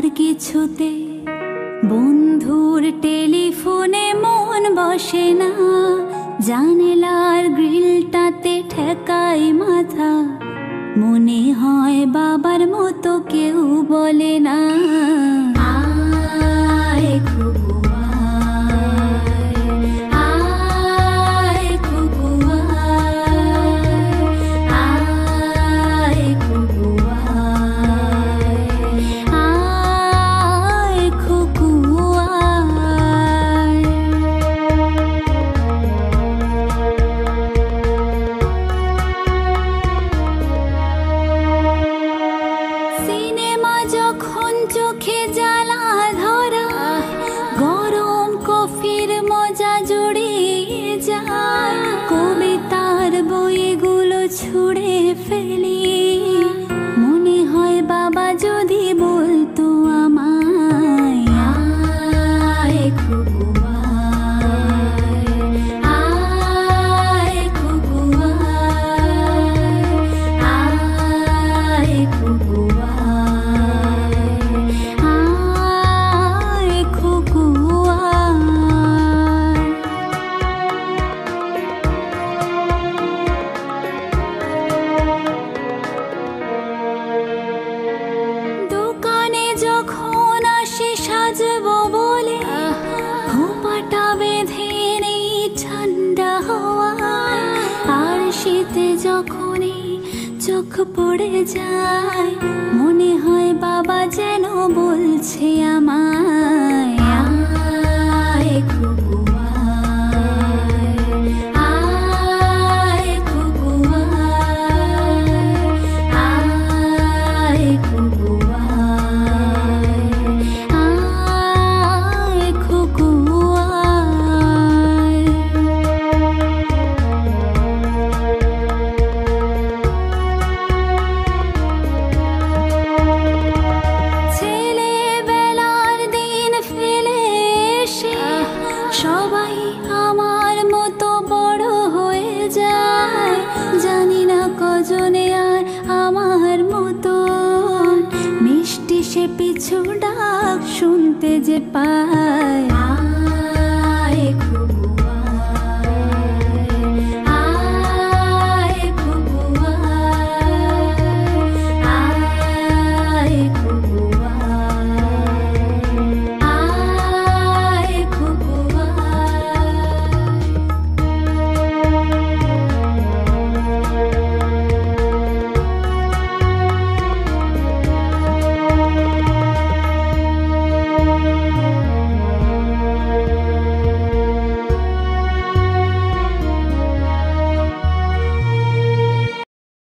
কিছুতে বন্ধুর টেলিফোনে মন বসে না, জানালার গ্রিলটাতে ঠেকাই মাথা, মনে হয় বাবার মতো কেউ বলে না। আয় খুবু আয়, খুবু আয়, খুবু আয়, খুকু আয়। সিনেমা যখন চোখে জ্বালা ধরা, গরম কফির মজা জড়িয়ে যায়, কবিতার বইগুলো ছুঁড়ে ফেলি, মনে হয় বাবা যদি বলতো আমায়। আয় খুবু আয়, খুবু আয়, খুবু আয়, খুকু আয়। দোকানে যখন আসে সাজবো বলে, খোঁপাটা বেঁধে নেই ঠান্ডা হাওয়ায়, আর শীতে যখনই চোখ পড়ে যায়, মনে হয় বাবা যেন বলছে আমায়। আয় খুবু আয়, খুবু আয়, খুবু আয়, খুকু আয়। ছেলেবেলার দিন ফেলে এসে সবাই আমার মতো বড় হয়ে যায়, জানি না কজনে আর আমার মতো মিষ্টি সে পিছু ডাক শুনতে যে পায়।